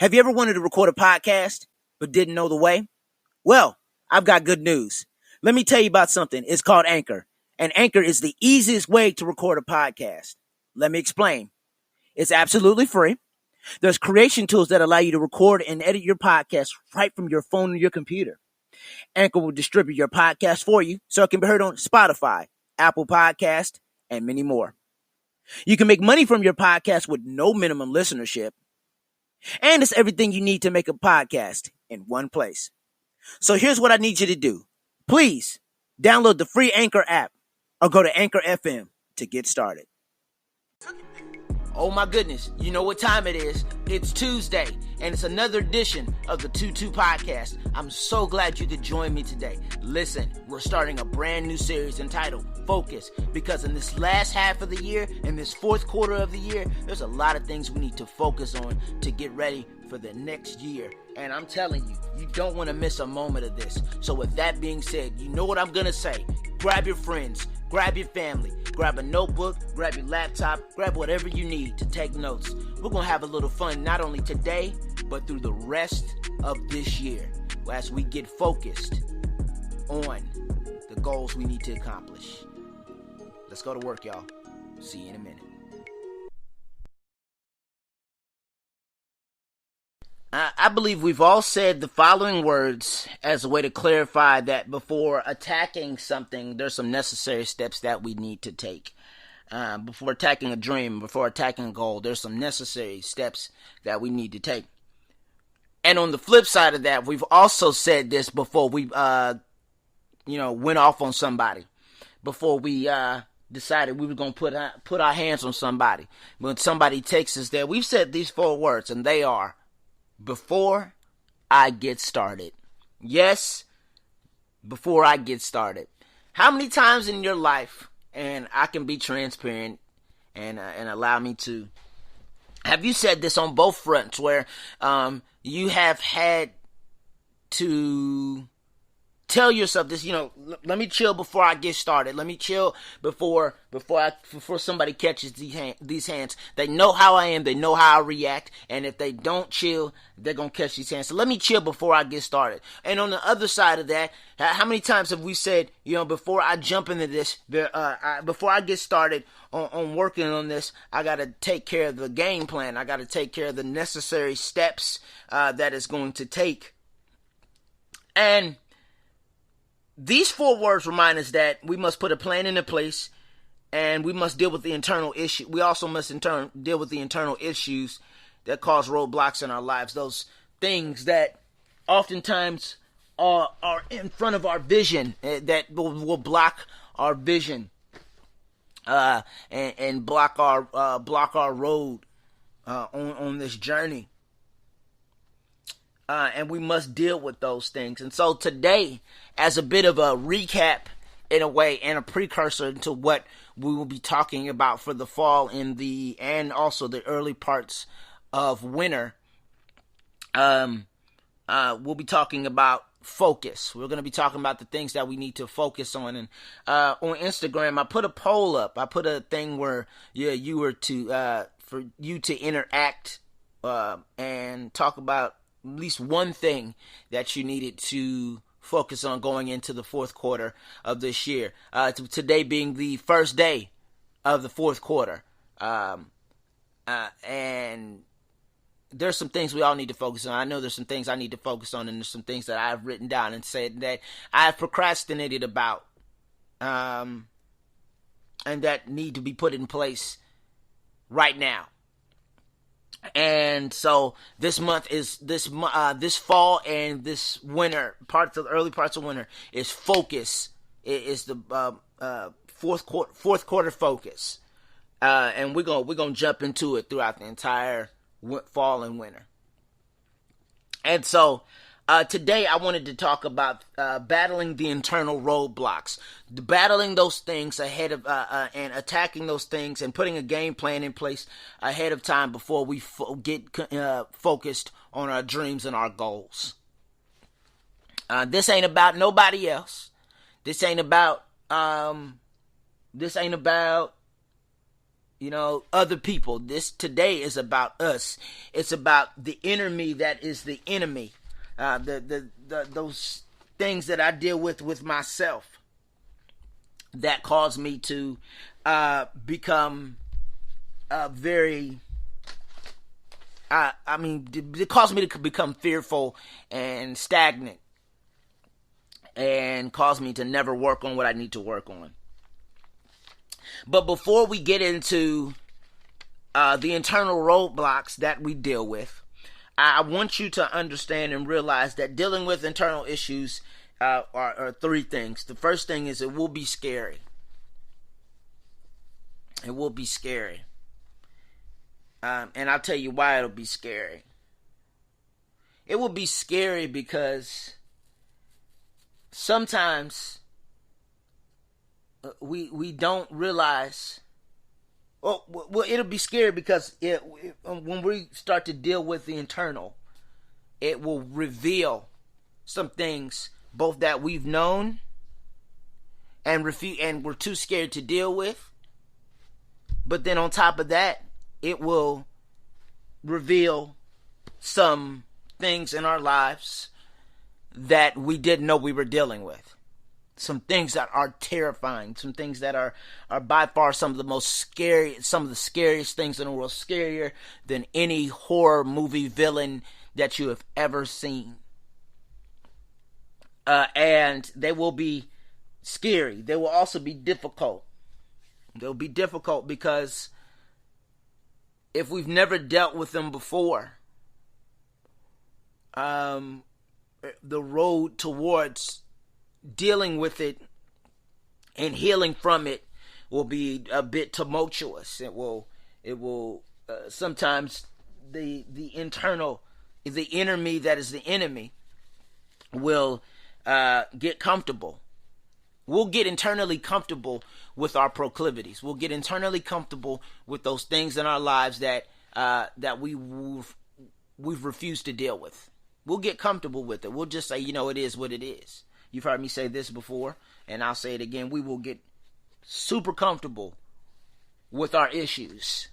Have you ever wanted to record a podcast but didn't know the way? Well, I've got good news. Let me tell you about something. It's called Anchor, and Anchor is the easiest way to record a podcast. Let me explain. It's absolutely free. There's creation tools that allow you to record and edit your podcast right from your phone or your computer. Anchor will distribute your podcast for you so it can be heard on Spotify, Apple Podcast, and many more. You can make money from your podcast with no minimum listenership. And it's everything you need to make a podcast in one place. So here's what I need you to do. Please download the free Anchor app or go to Anchor FM to get started. Oh my goodness, you know what time it is. It's Tuesday, and it's another edition of the 2-2 podcast. I'm so glad you could join me today. Listen, we're starting a brand new series entitled Focus, because in this last half of the year, in this fourth quarter of the year, there's a lot of things we need to focus on to get ready for the next year. And I'm telling you, you don't want to miss a moment of this. So with that being said, you know what I'm going to say. Grab your friends, grab your family, grab a notebook, grab your laptop, grab whatever you need to take notes. We're going to have a little fun not only today, but through the rest of this year as we get focused on the goals we need to accomplish. Let's go to work, y'all. See you in a minute. I believe we've all said the following words as a way to clarify that before attacking something, there's some necessary steps that we need to take. Before attacking a dream, before attacking a goal, there's some necessary steps that we need to take. And on the flip side of that, we've also said this before we, went off on somebody. Before we decided we were going to put our hands on somebody. When somebody takes us there, we've said these 4 words, and they are, before I get started. Yes, before I get started. How many times in your life, and I can be transparent and allow me to, have you said this on both fronts where you have had to tell yourself this, let me chill before I get started. Let me chill before somebody catches these hands. They know how I am. They know how I react. And if they don't chill, they're going to catch these hands. So let me chill before I get started. And on the other side of that, how many times have we said, before I jump into this, before I get started on working on this, I got to take care of the game plan. I got to take care of the necessary steps that it's going to take. And these 4 words remind us that we must put a plan into place, and we must deal with the internal issue. We also must deal with the internal issues that cause roadblocks in our lives. Those things that oftentimes are in front of our vision, that will block our vision, and block our road on this journey. And we must deal with those things. And so today, as a bit of a recap in a way and a precursor to what we will be talking about for the fall and also the early parts of winter, we'll be talking about focus. We're going to be talking about the things that we need to focus on. And on Instagram, I put a poll up. I put a thing where you were to for you to interact and talk about at least one thing that you needed to focus on going into the fourth quarter of this year. Today being the first day of the fourth quarter. And there's some things we all need to focus on. I know there's some things I need to focus on, and there's some things that I've written down and said that I've procrastinated about, and that need to be put in place right now. And so this month is this fall and this winter, early parts of winter is focus. It is the fourth quarter focus, and we're gonna jump into it throughout the entire fall and winter. And so today I wanted to talk about battling the internal roadblocks, battling those things ahead of and attacking those things and putting a game plan in place ahead of time before we get focused on our dreams and our goals. This ain't about nobody else. This ain't about other people. This today is about us. It's about the inner me that is the enemy. Those things that I deal with myself that cause me to become very. It caused me to become fearful and stagnant, and caused me to never work on what I need to work on. But before we get into the internal roadblocks that we deal with, I want you to understand and realize that dealing with internal issues are three things. The first thing is it will be scary. It will be scary. And I'll tell you why it'll be scary. It will be scary because sometimes we don't realize. Well, it'll be scary because when we start to deal with the internal, it will reveal some things both that we've known and we're too scared to deal with. But then on top of that, it will reveal some things in our lives that we didn't know we were dealing with. Some things that are terrifying. Some things that are by far some of the scariest things in the world. Scarier than any horror movie villain that you have ever seen. And they will be scary. They will also be difficult. They'll be difficult because if we've never dealt with them before, the road towards dealing with it and healing from it will be a bit tumultuous. It will sometimes the inner me that is the enemy will get comfortable. We'll get internally comfortable with our proclivities. We'll get internally comfortable with those things in our lives that we've refused to deal with. We'll get comfortable with it. We'll just say, it is what it is. You've heard me say this before, and I'll say it again. We will get super comfortable with our issues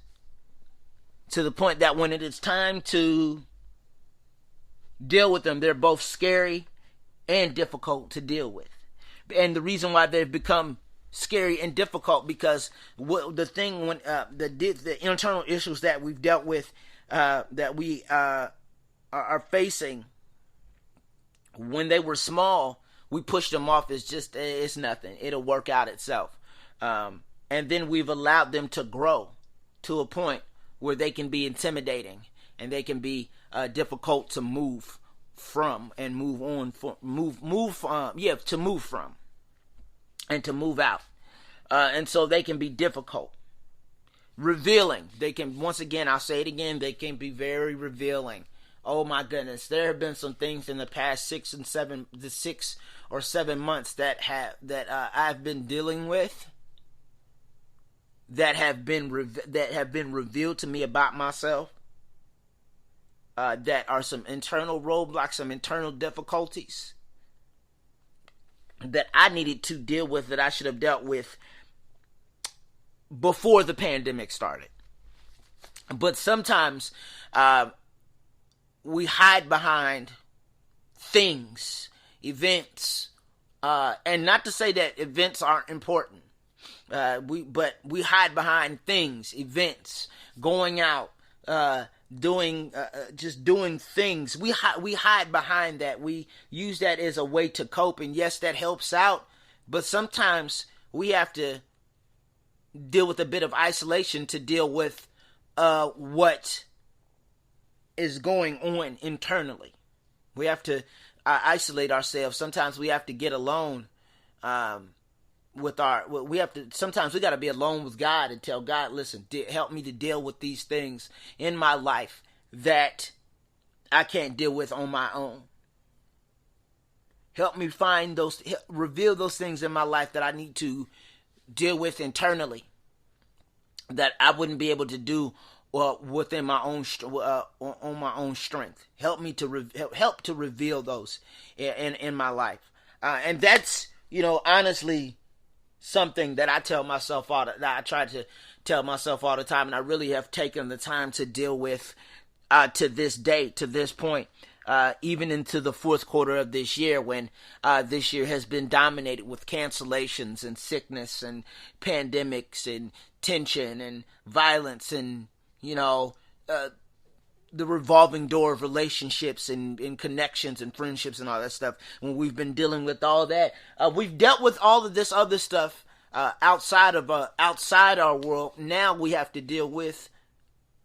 to the point that when it is time to deal with them, they're both scary and difficult to deal with. And the reason why they've become scary and difficult because the internal issues that we've dealt with, that we are facing, when they were small, we pushed them off as just it's nothing. It'll work out itself. And then we've allowed them to grow to a point where they can be intimidating and they can be difficult to move from and move on from, to move from and to move out. And so they can be difficult. Revealing. They can, once again, I'll say it again, they can be very revealing. Oh my goodness, there have been some things in the past 6 or 7 months that I've been dealing with that have been revealed to me about myself. That are some internal roadblocks, some internal difficulties that I needed to deal with, that I should have dealt with before the pandemic started. But sometimes we hide behind things, events, and not to say that events aren't important. But we hide behind things, events, going out, doing things. We hide behind that. We use that as a way to cope, and yes, that helps out. But sometimes we have to deal with a bit of isolation to deal with what is going on internally. We have to isolate ourselves. Sometimes we have to get alone. Sometimes we got to be alone with God and tell God, listen, help me to deal with these things in my life that I can't deal with on my own. Help me reveal those things in my life that I need to deal with internally that I wouldn't be able to do within my own on my own strength. Help me to help to reveal those in my life, and that's honestly something that I tell myself that I try to tell myself all the time, and I really have taken the time to deal with to this day, to this point, even into the fourth quarter of this year, when this year has been dominated with cancellations and sickness and pandemics and tension and violence and, the revolving door of relationships and connections and friendships and all that stuff. When we've been dealing with all that, we've dealt with all of this other stuff outside our world. Now we have to deal with.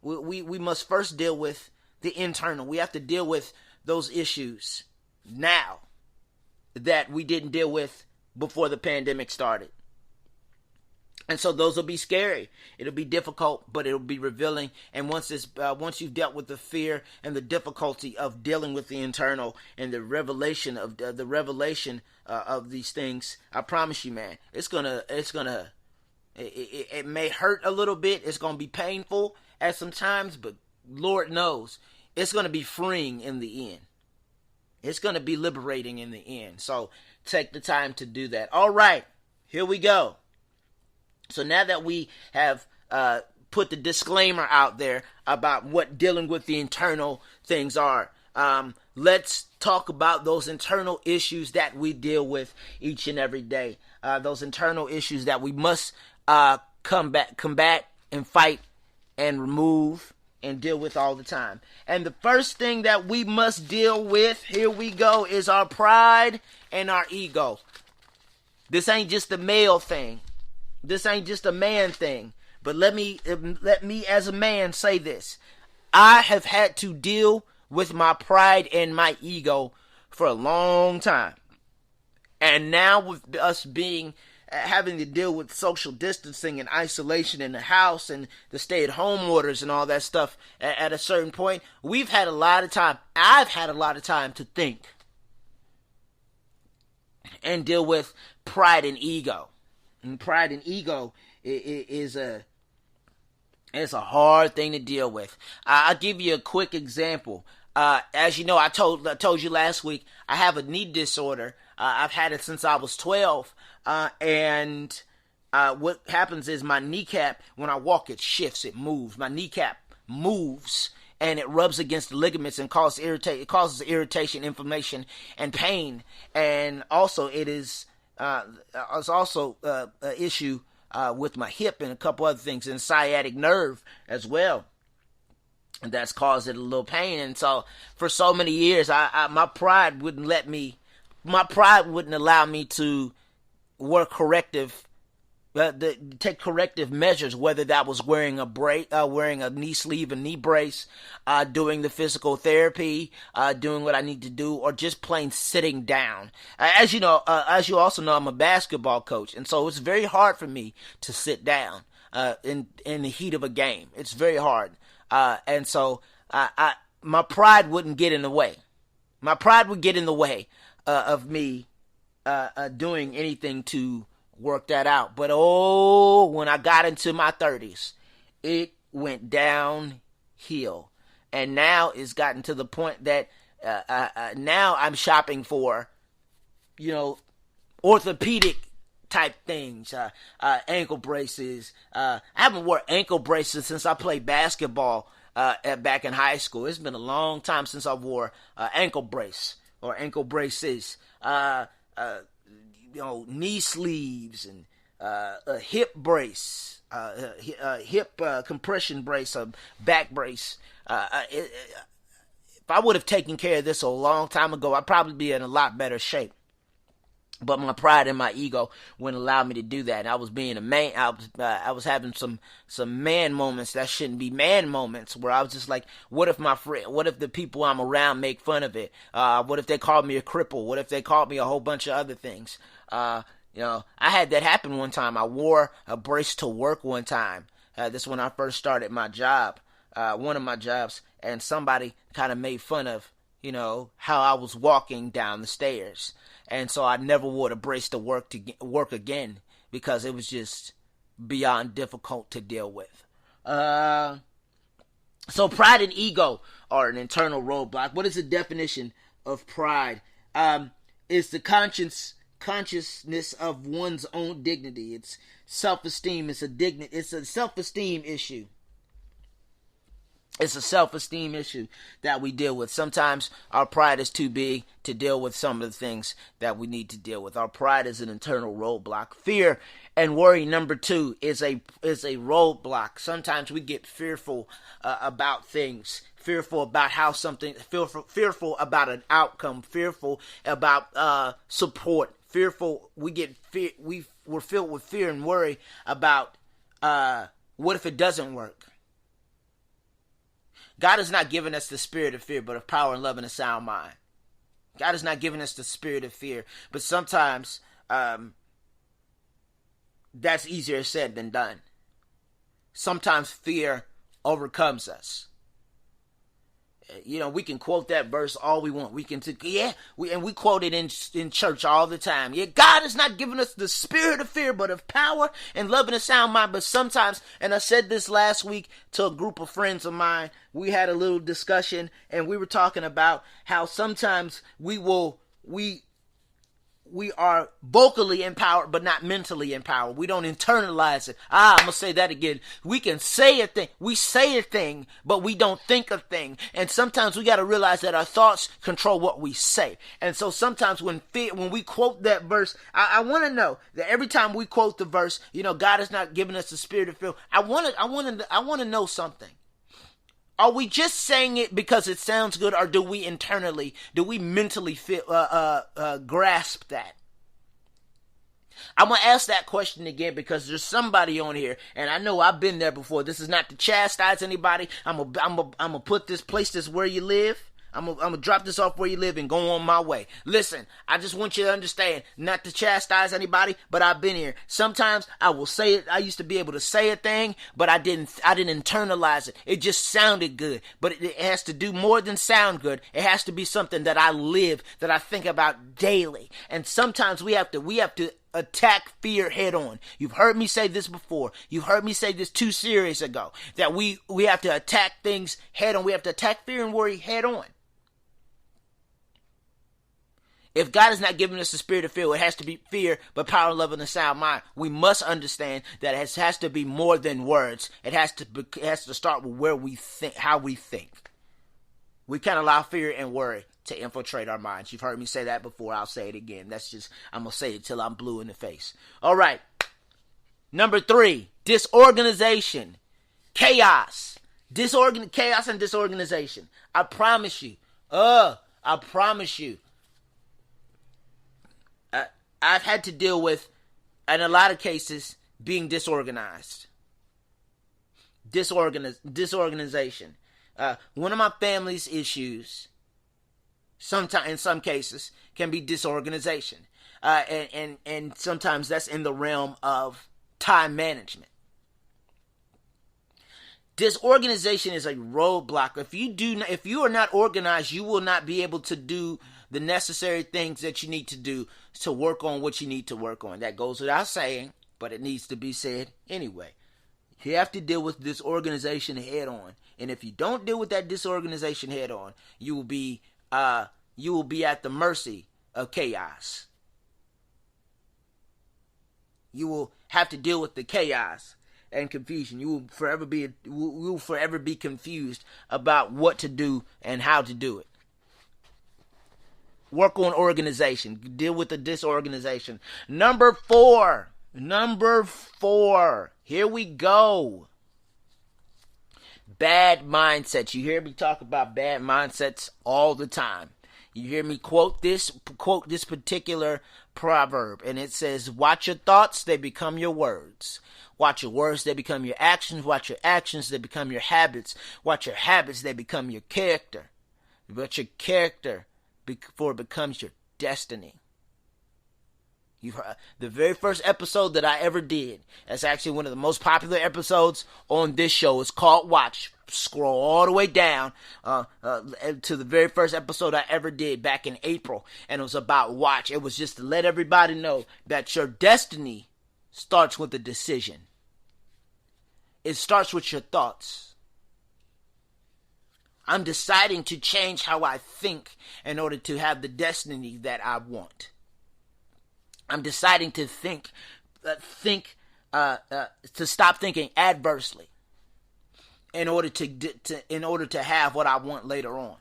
We must first deal with the internal. We have to deal with those issues now that we didn't deal with before the pandemic started. And so those will be scary. It'll be difficult, but it'll be revealing. And once you've dealt with the fear and the difficulty of dealing with the internal and the revelation of these things, I promise you, man, it may hurt a little bit. It's gonna be painful at some times, but Lord knows it's gonna be freeing in the end. It's gonna be liberating in the end. So take the time to do that. All right, here we go. So now that we have put the disclaimer out there about what dealing with the internal things are, let's talk about those internal issues that we deal with each and every day. Those internal issues that we must combat and fight and remove and deal with all the time. And the first thing that we must deal with, here we go, is our pride and our ego. This ain't just a male thing. This ain't just a man thing. But let me as a man say this. I have had to deal with my pride and my ego for a long time. And now with us having to deal with social distancing and isolation in the house and the stay-at-home orders and all that stuff at a certain point, we've had a lot of time. I've had a lot of time to think and deal with pride and ego. And pride and ego is a hard thing to deal with. I'll give you a quick example. As you know, I told you last week, I have a knee disorder. I've had it since I was 12. And what happens is my kneecap, when I walk, it shifts, it moves. My kneecap moves and it rubs against the ligaments and causes irritation, inflammation, and pain. And also it's also an issue with my hip and a couple other things, and sciatic nerve as well. And that's caused it a little pain. And so for so many years, my pride wouldn't allow me to take corrective measures, whether that was wearing a knee sleeve, a knee brace, doing the physical therapy, doing what I need to do, or just plain sitting down. As you also know, I'm a basketball coach, and so it's very hard for me to sit down in the heat of a game. It's very hard, and so my pride wouldn't get in the way. My pride would get in the way of me doing anything to work that out. But when I got into my 30s, it went downhill. And now it's gotten to the point that now I'm shopping for, orthopedic type things, ankle braces. I haven't worn ankle braces since I played basketball back in high school. It's been a long time since I wore ankle brace or ankle braces. Knee sleeves and a hip brace, hip compression brace, a back brace. If I would have taken care of this a long time ago, I'd probably be in a lot better shape. But my pride and my ego wouldn't allow me to do that. And I was being a man. I was having some man moments that shouldn't be man moments, where I was just like, what if the people I'm around make fun of it? What if they called me a cripple? What if they called me a whole bunch of other things? I had that happen one time. I wore a brace to work one time. This is when I first started my job, one of my jobs, and somebody kind of made fun of, how I was walking down the stairs. And so I never wore a brace to work again, because it was just beyond difficult to deal with. So pride and ego are an internal roadblock. What is the definition of pride? It's the conscious consciousness of one's own dignity. It's self-esteem. It's a self-esteem issue. It's a self-esteem issue that we deal with. Sometimes our pride is too big to deal with some of the things that we need to deal with. Our pride is an internal roadblock. Fear and worry, number 2, is a roadblock. Sometimes we get fearful about things. Fearful about how something, fearful about an outcome, fearful about support, fearful. We're filled with fear and worry about what if it doesn't work. God has not given us the spirit of fear, but of power and love and a sound mind. God has not given us the spirit of fear, but sometimes that's easier said than done. Sometimes fear overcomes us. We can quote that verse all we want. We quote it in church all the time. Yeah, God has not given us the spirit of fear, but of power and love and a sound mind. But sometimes, and I said this last week to a group of friends of mine, we had a little discussion and we were talking about how sometimes we are vocally empowered, but not mentally empowered. We don't internalize it. I'm going to say that again. We can say a thing. We say a thing, but we don't think a thing. And sometimes we got to realize that our thoughts control what we say. And so sometimes when we quote that verse, I want to know that every time we quote the verse, God has not given us the spirit of fear. I want to know something. Are we just saying it because it sounds good, or do we mentally grasp that? I'm going to ask that question again because there's somebody on here, and I know I've been there before. This is not to chastise anybody. I'm gonna put place this where you live. I'm gonna drop this off where you live and go on my way. Listen, I just want you to understand, not to chastise anybody, but I've been here. Sometimes I will say it. I used to be able to say a thing, but I didn't internalize it. It just sounded good, but it has to do more than sound good. It has to be something that I live, that I think about daily. And sometimes we have to attack fear head on. You've heard me say this before. You've heard me say this 2 series ago, that we have to attack things head on. We have to attack fear and worry head on. If God has not given us the spirit of fear, it has to be fear, but power, love, and a sound mind. We must understand that it has to be more than words. It has to start with where we think, how we think. We can't allow fear and worry to infiltrate our minds. You've heard me say that before. I'll say it again. I'm going to say it till I'm blue in the face. All right. Number 3, disorganization, chaos. Chaos and disorganization. I promise you. I've had to deal with, in a lot of cases, being disorganized. Disorganization. One of my family's issues, sometimes in some cases, can be disorganization. And sometimes that's in the realm of time management. Disorganization is a roadblock. If you are not organized, you will not be able to do the necessary things that you need to do to work on what you need to work on. That goes without saying, but it needs to be said anyway. You have to deal with disorganization head on. And if you don't deal with that disorganization head on, you will be at the mercy of chaos. You will have to deal with the chaos and confusion. You will forever be confused about what to do and how to do it. Work on organization. Deal with the disorganization. Number 4. Here we go. Bad mindsets. You hear me talk about bad mindsets all the time. You hear me quote this particular proverb, and it says, watch your thoughts, they become your words. Watch your words, they become your actions. Watch your actions, they become your habits. Watch your habits, they become your character. Watch your character before it becomes your destiny. You've heard the very first episode that I ever did. That's actually one of the most popular episodes on this show. It's called Watch. Scroll all the way down to the very first episode I ever did back in April, and it was about watch. It was just to let everybody know that your destiny starts with a decision. It starts with your thoughts. I'm deciding to change how I think in order to have the destiny that I want. I'm deciding to to stop thinking adversely in order to have what I want later on.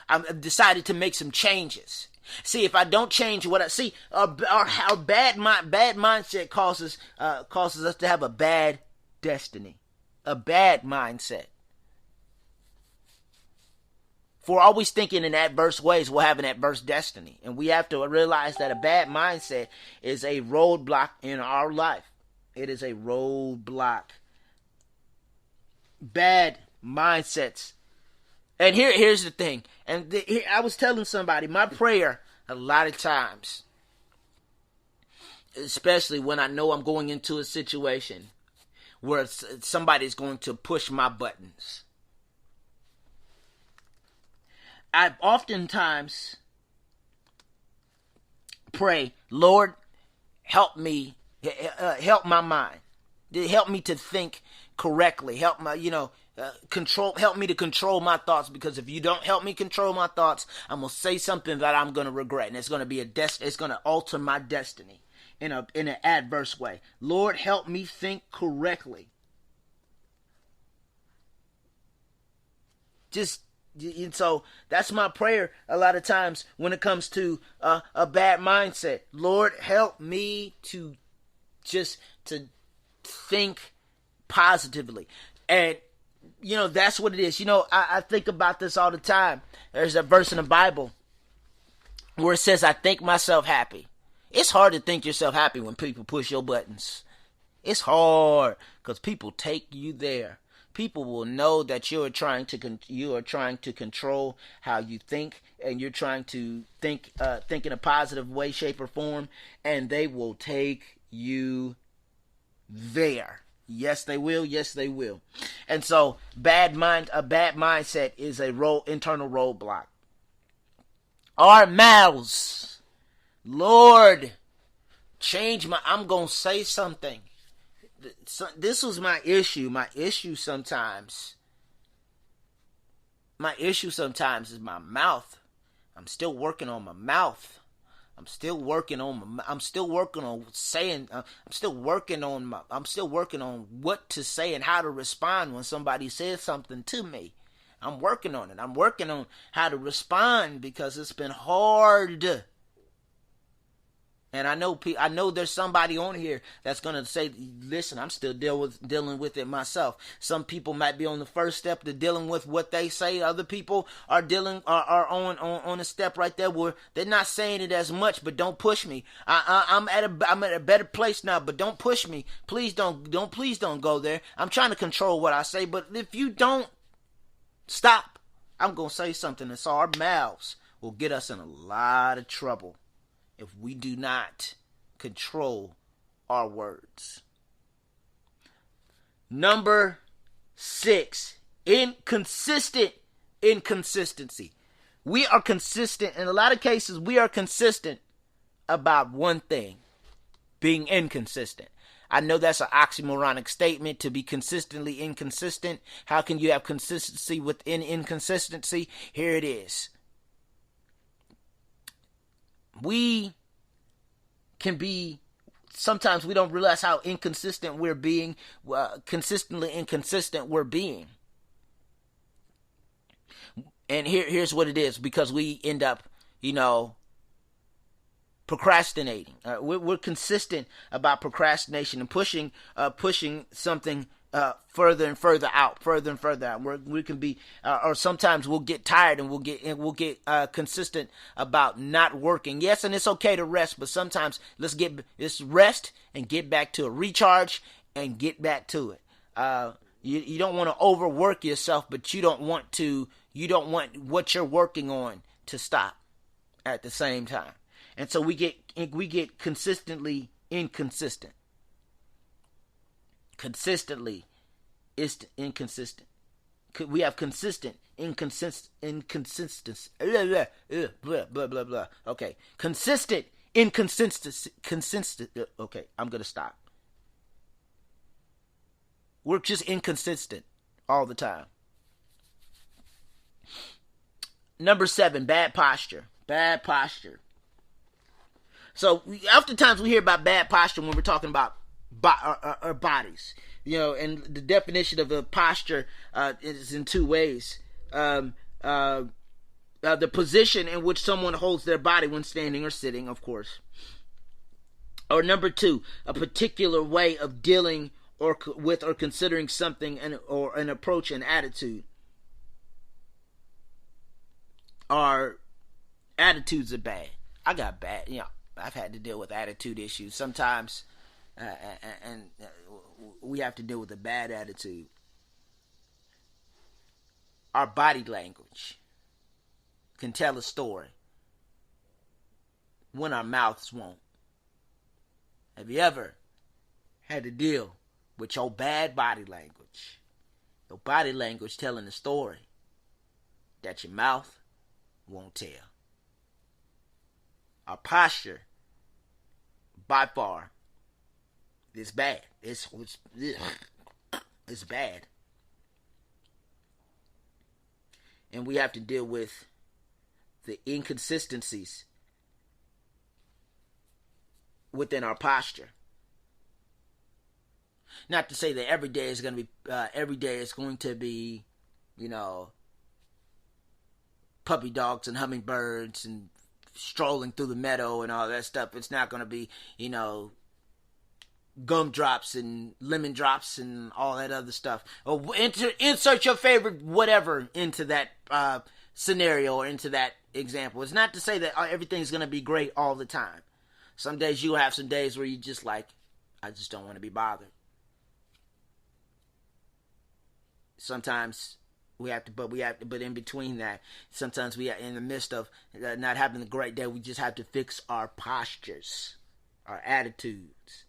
I've decided to make some changes. See, if I don't change what I see, our bad mindset causes us to have a bad destiny, a bad mindset. For always thinking in adverse ways, we'll have an adverse destiny. And we have to realize that a bad mindset is a roadblock in our life. It is a roadblock. Bad mindsets. And here's the thing. And I was telling somebody, my prayer a lot of times, especially when I know I'm going into a situation where somebody's going to push my buttons. I oftentimes pray, Lord, help me, help my mind, help me to think correctly, help my, help me to control my thoughts, because if you don't help me control my thoughts, I'm gonna say something that I'm gonna regret, and it's gonna be it's gonna alter my destiny in an adverse way. Lord, help me think correctly. And so that's my prayer a lot of times when it comes to a bad mindset. Lord, help me to think positively. And, that's what it is. I think about this all the time. There's a verse in the Bible where it says, I think myself happy. It's hard to think yourself happy when people push your buttons. It's hard because people take you there. People will know that you are trying to control how you think, and you're trying to think in a positive way, shape, or form, and they will take you there. Yes, they will. Yes, they will. And so, a bad mindset is a internal roadblock. Our mouths, Lord, I'm gonna say something. This was my issue. My issue sometimes is my mouth. I'm still working on my mouth. I'm still working on what to say and how to respond when somebody says something to me. I'm working on it. I'm working on how to respond because it's been hard. And I know there's somebody on here that's going to say, listen, I'm still dealing with it myself. Some people might be on the first step to dealing with what they say. Other people are on a step right there where they're not saying it as much, but don't push me. I'm at a better place now, but don't push me. Please don't go there. I'm trying to control what I say, but if you don't stop, I'm going to say something. And so our mouths will get us in a lot of trouble if we do not control our words. Number 6, inconsistency. We are consistent. In a lot of cases, we are consistent about one thing, being inconsistent. I know that's an oxymoronic statement, to be consistently inconsistent. How can you have consistency within inconsistency? Here it is. Sometimes we don't realize how inconsistent we're being, consistently inconsistent we're being. And here's what it is, because we end up, procrastinating. We're consistent about procrastination and pushing something further and further out. We can be, or sometimes we'll get tired and we'll get consistent about not working. Yes, and it's okay to rest, but sometimes let's rest and get back to it. Recharge and get back to it. You don't want to overwork yourself, but you don't want what you're working on to stop at the same time. And so we get consistently inconsistent. Consistently is inconsistent. We have consistent inconsistency. Blah, blah, blah. Okay. Consistent inconsistency. Okay, I'm going to stop. We're just inconsistent all the time. Number 7, bad posture. Bad posture. So oftentimes we hear about bad posture when we're talking about our bodies. You know, and the definition of a posture is in two ways. The position in which someone holds their body when standing or sitting, of course. Or number two, a particular way of dealing with or considering something or an approach and attitude. Our attitudes are bad. I got bad, I've had to deal with attitude issues sometimes, and we have to deal with a bad attitude. Our body language can tell a story when our mouths won't. Have you ever had to deal with your bad body language? Your body language telling a story that your mouth won't tell. Our posture, by far, is bad. It's bad. And we have to deal with the inconsistencies within our posture. Not to say that every day is going to be, puppy dogs and hummingbirds and strolling through the meadow and all that stuff. It's not going to be, gumdrops and lemon drops and all that other stuff. Or insert your favorite whatever into that scenario or into that example. It's not to say that everything's going to be great all the time. Some days you'll have some days where you just like, I just don't want to be bothered. Sometimes but in between that, sometimes we are in the midst of not having a great day. We just have to fix our postures, our attitudes.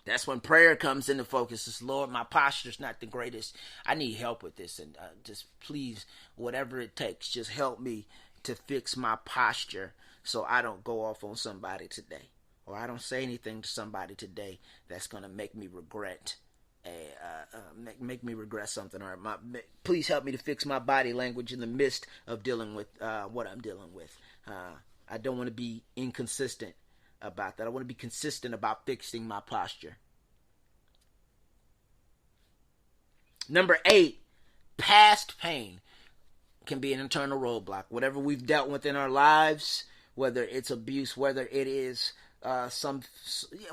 That's when prayer comes into focus. It's, Lord, my posture's not the greatest. I need help with this, and just please, whatever it takes, just help me to fix my posture so I don't go off on somebody today, or I don't say anything to somebody today that's gonna make me regret. Make me regret something, or please help me to fix my body language in the midst of dealing with what I'm dealing with. I don't want to be inconsistent about that. I want to be consistent about fixing my posture. Number 8, past pain can be an internal roadblock. Whatever we've dealt with in our lives, whether it's abuse, whether it is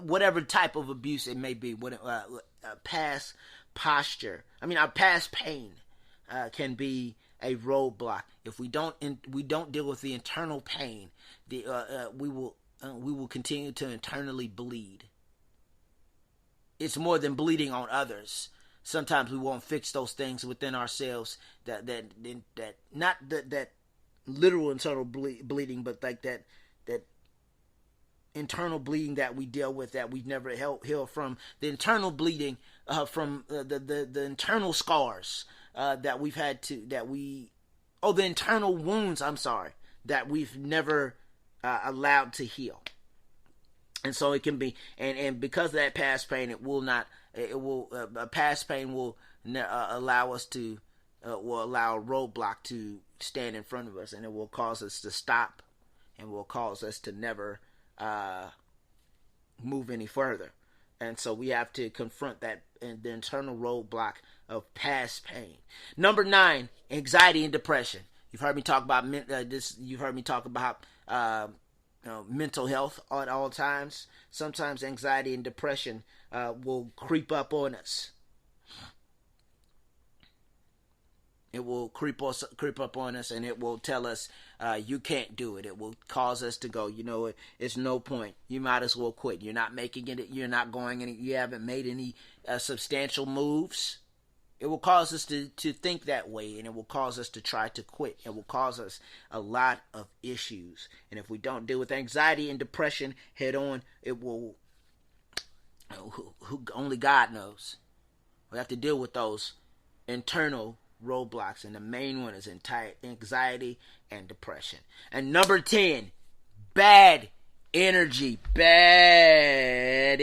whatever type of abuse it may be, past pain can be a roadblock. If we don't deal with the internal pain, we will continue to internally bleed. It's more than bleeding on others. Sometimes we won't fix those things within ourselves. That not that literal internal bleeding, but like that internal bleeding that we deal with, that we've never healed from. The internal bleeding from the internal scars that we've had the internal wounds, that we've never allowed to heal. And so it can be, and because of that past pain, past pain will allow us to, will allow a roadblock to stand in front of us, and it will cause us to stop, and will cause us to never move any further. And so we have to confront that, the internal roadblock of past pain. Number 9, anxiety and depression. You've heard me talk about this. You've heard me talk about mental health at all times. Sometimes anxiety and depression will creep up on us. It will creep up on us, and it will tell us you can't do it. It will cause us to go, it's no point. You might as well quit. You're not making it. You're not going any. You haven't made any substantial moves. It will cause us to think that way, and it will cause us to try to quit. It will cause us a lot of issues. And if we don't deal with anxiety and depression head on, it will, only God knows. We have to deal with those internal roadblocks, and the main one is anxiety and depression. And number 10, bad energy. Bad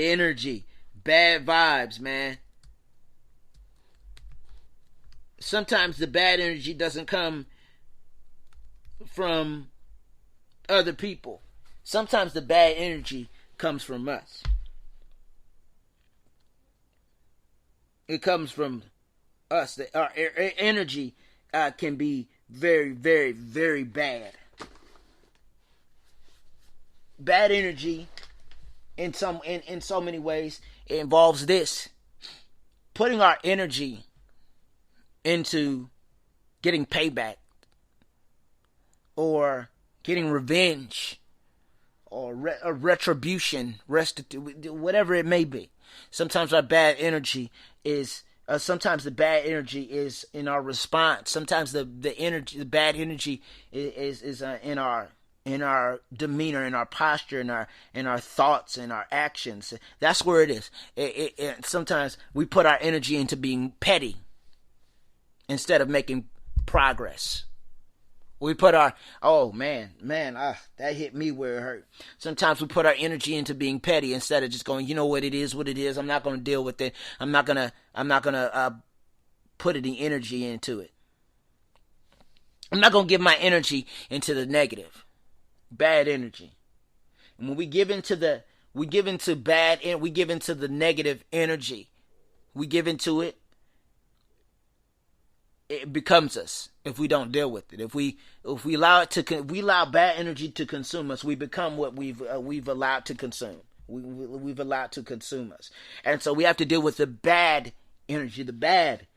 vibes, man. Sometimes the bad energy doesn't come from other people. Sometimes the bad energy comes from us. It comes from us. Our energy can be very, very, very bad. Bad energy in so many ways, it involves this: putting our energy into getting payback, or getting revenge, or retribution, whatever it may be. Sometimes our bad energy is. Sometimes the bad energy is in our response. Sometimes the bad energy is in our demeanor, in our posture, in our thoughts, in our actions. That's where it is. Sometimes we put our energy into being petty instead of making progress. We put our, that hit me where it hurt. Sometimes we put our energy into being petty instead of just going, you know what it is. I'm not going to deal with it. I'm not going to put any energy into it. I'm not going to give my energy into the negative, bad energy. And when we give into the negative energy, we give into it. It becomes us if we don't deal with it. If we allow bad energy to consume us, we become what we've allowed to consume. We've allowed to consume us, and so we have to deal with the bad energy, the bad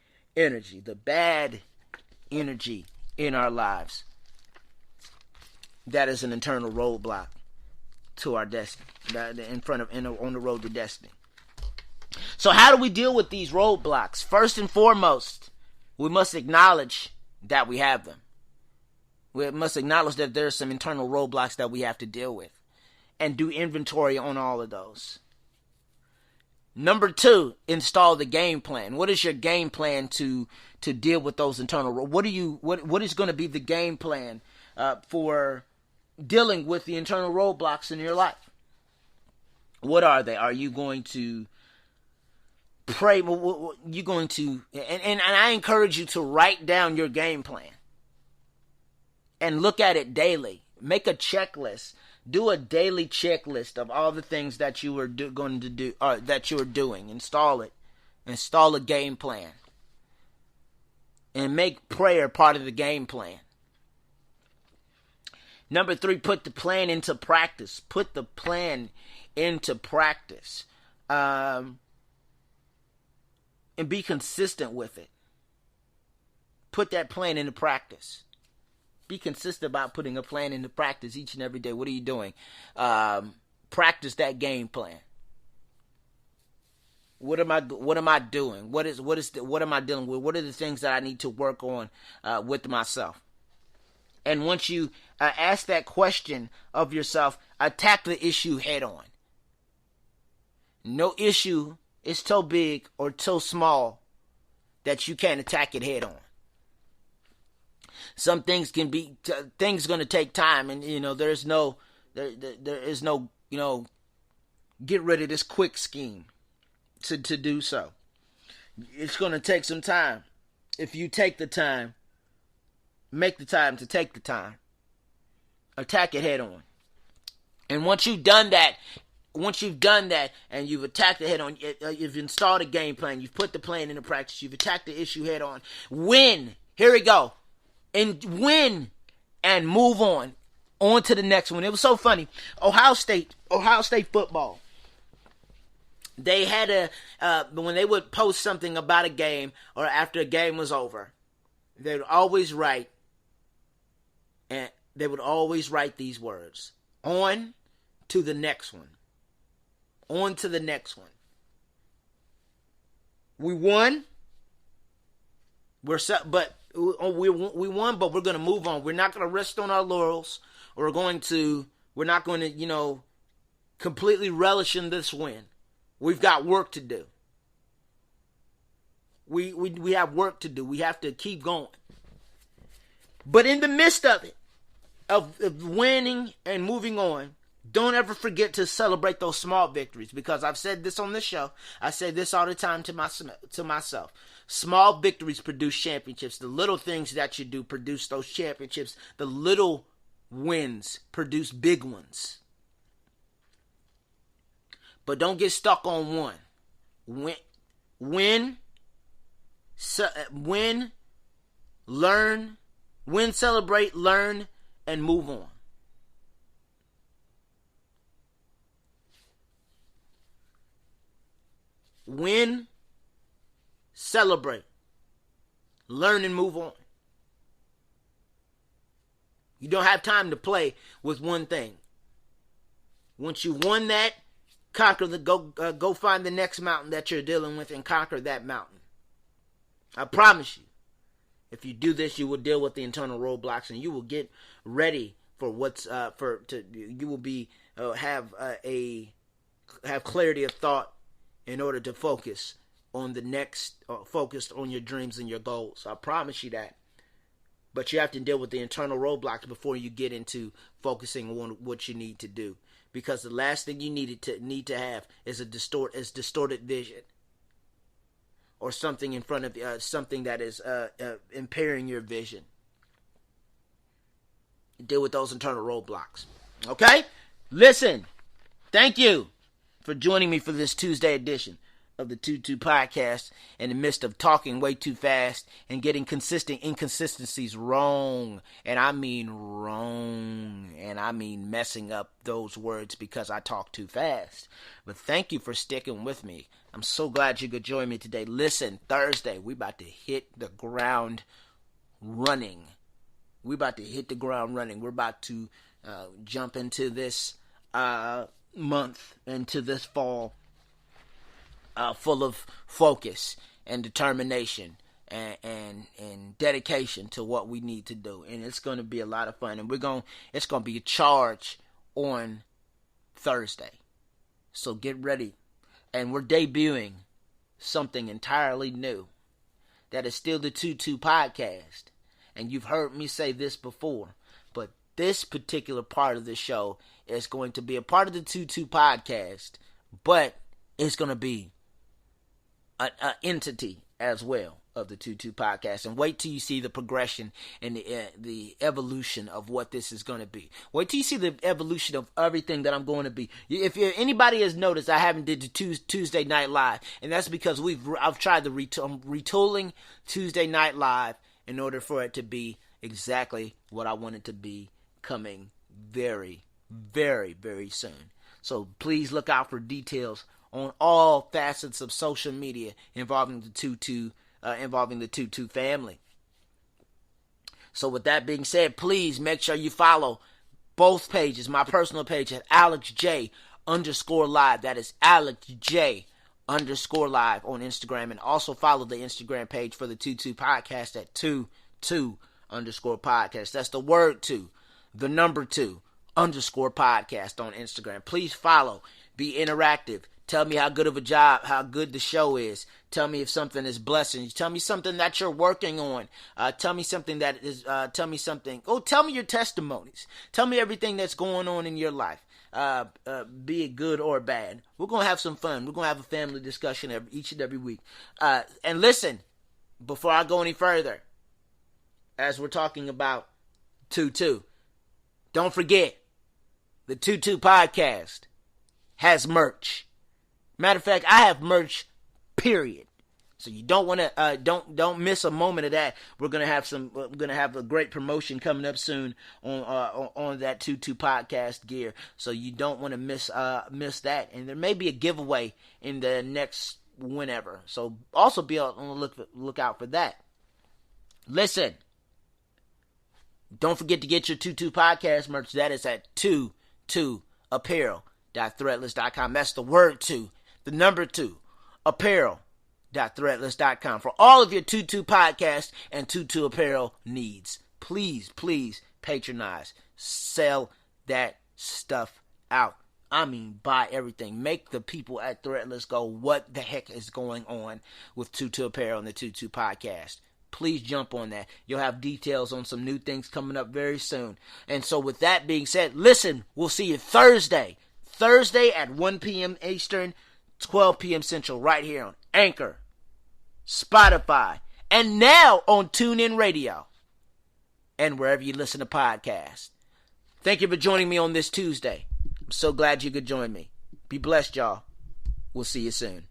energy in our lives. That is an internal roadblock to our destiny, on the road to destiny. So how do we deal with these roadblocks? First and foremost, we must acknowledge that we have them. We must acknowledge that there are some internal roadblocks that we have to deal with, and do inventory on all of those. Number 2, install the game plan. What is your game plan to deal with those internal roadblocks? What is going to be the game plan for dealing with the internal roadblocks in your life? What are they? Are you going to pray? You're going to, and I encourage you to write down your game plan and look at it daily. Make a checklist. Do a daily checklist of all the things that you are going to do, or that you are doing. Install it. Install a game plan. And make prayer part of the game plan. Number 3, put the plan into practice. Put the plan into practice. And be consistent with it. Put that plan into practice. Be consistent about putting a plan into practice each and every day. What are you doing? Practice that game plan. What am I doing? What am I dealing with? What are the things that I need to work on with myself? And once you ask that question of yourself, attack the issue head on. No issue is so big or so small that you can't attack it head on. Some things can be, things going to take time, and there is no, get rid of this quick scheme to do so. It's going to take some time. If you take the time, make the time to take the time. Attack it head on. And once you've done that, and you've attacked it head on, you've installed a game plan, you've put the plan into practice, you've attacked the issue head on, win. Here we go. And win and move on to the next one. It was so funny. Ohio State football. They had when they would post something about a game or after a game was over, they would always write, these words: on to the next one. On to the next one. We won. We won, but we're going to move on. We're not going to rest on our laurels. We're not going to, completely relish in this win. We've got work to do. We have work to do. We have to keep going. But in the midst of it, of winning and moving on, Don't ever forget to celebrate those small victories, because I've said this on this show. I say this all the time to myself. Small victories produce championships. The little things that you do produce those championships. The little wins produce big ones. But don't get stuck on one. Win, celebrate, learn, and move on. Win, celebrate, learn, and move on. You don't have time to play with one thing. Once you've won that, go find the next mountain that you're dealing with and conquer that mountain. I promise you, if you do this, you will deal with the internal roadblocks, and you will get ready for you will be have clarity of thought in order to focus on the next, focused on your dreams and your goals. I promise you that. But you have to deal with the internal roadblocks before you get into focusing on what you need to do. Because the last thing you need to have is distorted vision, or something in front of something that is impairing your vision. Deal with those internal roadblocks. Okay? Listen, thank you for joining me for this Tuesday edition of the 2-2 podcast, in the midst of talking way too fast and getting inconsistencies wrong. And I mean wrong. And I mean messing up those words because I talk too fast. But thank you for sticking with me. I'm so glad you could join me today. Listen, Thursday, we about to hit the ground running. We're about to jump into this month, into this fall, full of focus and determination and dedication to what we need to do. And it's going to be a lot of fun. And it's going to be a charge on Thursday. So get ready. And we're debuting something entirely new that is still the 2-2 podcast. And you've heard me say this before, but this particular part of the show is going to be a part of the 2-2 podcast, but it's going to be an entity as well of the 2-2 podcast. And wait till you see the progression and the evolution of what this is going to be. Wait till you see the evolution of everything that I'm going to be. If anybody has noticed, I haven't did the Tuesday Night Live, and that's because I've tried the retooling Tuesday Night Live in order for it to be exactly what I want it to be, coming very, very, very soon. So please look out for details on all facets of social media involving the 2-2 family. So with that being said, please make sure you follow both pages. My personal page at AlexJ_live. That is AlexJ_live on Instagram. And also follow the Instagram page for the 2-2 podcast at 2-2_podcast. That's the word 2, the number 2, _podcast on Instagram. Please follow. Be interactive. Tell me how good of a job, how good the show is. Tell me if something is blessing you. Tell me something that you're working on. Tell me something that is, tell me something. Oh, tell me your testimonies. Tell me everything that's going on in your life. Be it good or bad. We're going to have some fun. We're going to have a family discussion each and every week. And listen, before I go any further, as we're talking about 2-2, don't forget, the 2-2 podcast has merch. Matter of fact, I have merch, period. So you don't want to don't miss a moment of that. We're gonna have a great promotion coming up soon on that 2-2 podcast gear. So you don't want to miss that. And there may be a giveaway in the next whenever. So also be on the lookout for that. Listen, don't forget to get your 2-2 podcast merch. That is at 22apparel.threadless.com. That's the word 2, the number 2, apparel.threadless.com for all of your 2-2 podcast and 2-2 apparel needs. Please patronize. Sell that stuff out. I mean, buy everything. Make the people at Threadless go, what the heck is going on with 2-2 apparel and the 2-2 podcast? please jump on that. You'll have details on some new things coming up very soon. And so with that being said, listen, we'll see you Thursday at 1 p.m. Eastern, 12 p.m. Central, right here on Anchor, Spotify, and now on TuneIn Radio, and wherever you listen to podcasts. Thank you for joining me on this Tuesday. I'm so glad you could join me. Be blessed, y'all. We'll see you soon.